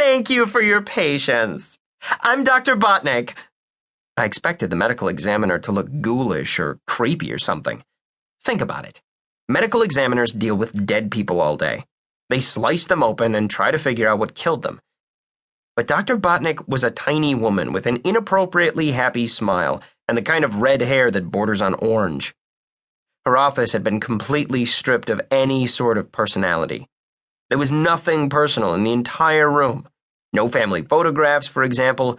Thank you for your patience. I'm Dr. Botnick. I expected the medical examiner to look ghoulish or creepy or something. Think about it. Medical examiners deal with dead people all day. They slice them open and try to figure out what killed them. But Dr. Botnick was a tiny woman with an inappropriately happy smile and the kind of red hair that borders on orange. Her office had been completely stripped of any sort of personality. There was nothing personal in the entire room. No family photographs, for example.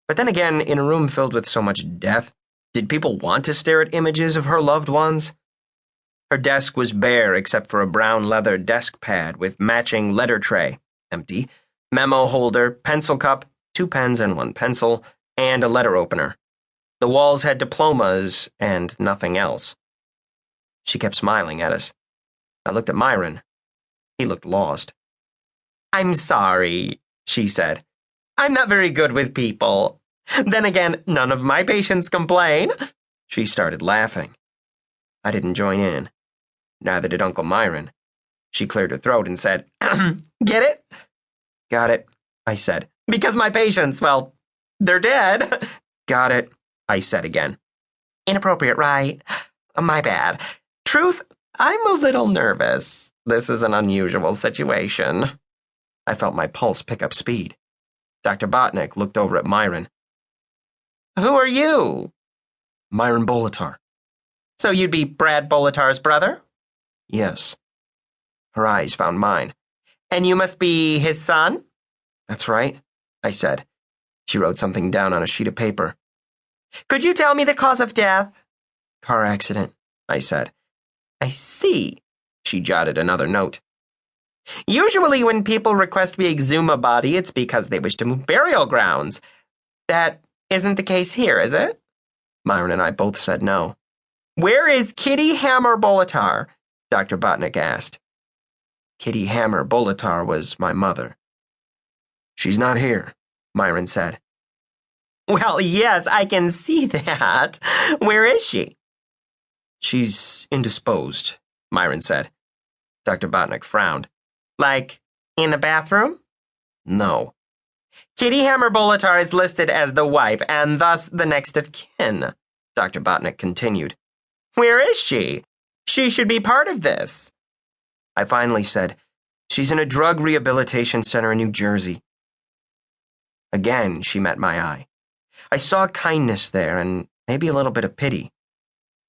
But then again, in a room filled with so much death, did people want to stare at images of her loved ones? Her desk was bare except for a brown leather desk pad with matching letter tray, empty, memo holder, pencil cup, 2 pens and 1 pencil, and a letter opener. The walls had diplomas and nothing else. She kept smiling at us. I looked at Myron. He looked lost. "I'm sorry," she said. "I'm not very good with people. Then again, none of my patients complain." She started laughing. I didn't join in. Neither did Uncle Myron. She cleared her throat and said, "Get it?" "Got it," I said. "Because my patients, well, they're dead." "Got it," I said again. "Inappropriate, right? My bad. Truth, I'm a little nervous. This is an unusual situation." I felt my pulse pick up speed. Dr. Botnick looked over at Myron. "Who are you?" "Myron Bolitar." "So you'd be Brad Bolitar's brother?" "Yes." Her eyes found mine. "And you must be his son?" "That's right," I said. She wrote something down on a sheet of paper. "Could you tell me the cause of death?" "Car accident," I said. "I see." She jotted another note. "Usually when people request we exhume a body, it's because they wish to move burial grounds. That isn't the case here, is it?" Myron and I both said no. "Where is Kitty Hammer Bolitar?" Dr. Botnick asked. Kitty Hammer Bolitar was my mother. "She's not here," Myron said. "Well, yes, I can see that. Where is she?" "She's indisposed," Myron said. Dr. Botnick frowned. "Like, in the bathroom?" "No." "Kitty Hammer Bolitar is listed as the wife, and thus the next of kin," Dr. Botnick continued. "Where is she? She should be part of this." I finally said, "She's in a drug rehabilitation center in New Jersey." Again, she met my eye. I saw kindness there and maybe a little bit of pity.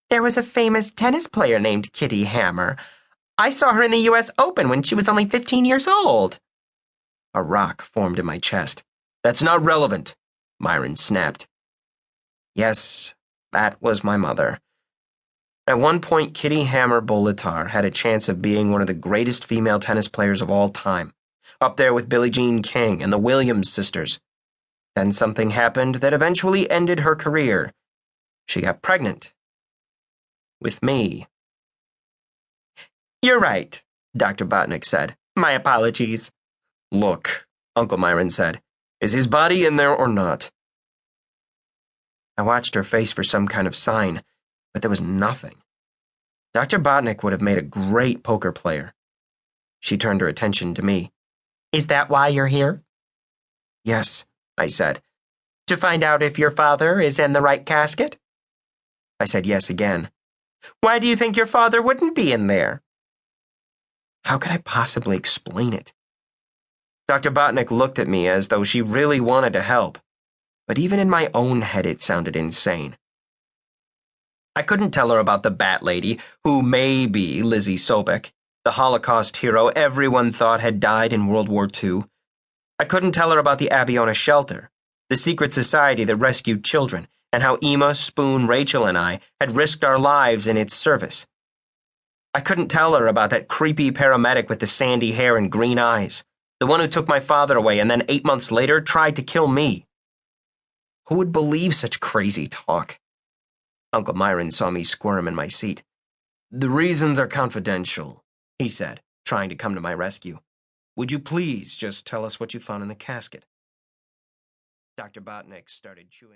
"There was a famous tennis player named Kitty Hammer. I saw her in the U.S. Open when she was only 15 years old." A rock formed in my chest. "That's not relevant," Myron snapped. Yes, that was my mother. At one point, Kitty Hammer Bolitar had a chance of being one of the greatest female tennis players of all time, up there with Billie Jean King and the Williams sisters. Then something happened that eventually ended her career. She got pregnant. With me. "You're right," Dr. Botnick said. "My apologies." "Look," Uncle Myron said. "Is his body in there or not?" I watched her face for some kind of sign, but there was nothing. Dr. Botnick would have made a great poker player. She turned her attention to me. "Is that why you're here?" "Yes," I said. "To find out if your father is in the right casket?" I said yes again. "Why do you think your father wouldn't be in there?" How could I possibly explain it? Dr. Botnick looked at me as though she really wanted to help, but even in my own head it sounded insane. I couldn't tell her about the Bat Lady, who may be Lizzie Sobek, the Holocaust hero everyone thought had died in World War II. I couldn't tell her about the Abeona Shelter, the secret society that rescued children, and how Emma, Spoon, Rachel, and I had risked our lives in its service. I couldn't tell her about that creepy paramedic with the sandy hair and green eyes, the one who took my father away and then 8 months later tried to kill me. Who would believe such crazy talk? Uncle Myron saw me squirm in my seat. "The reasons are confidential," he said, trying to come to my rescue. "Would you please just tell us what you found in the casket?" Dr. Botnick started chewing.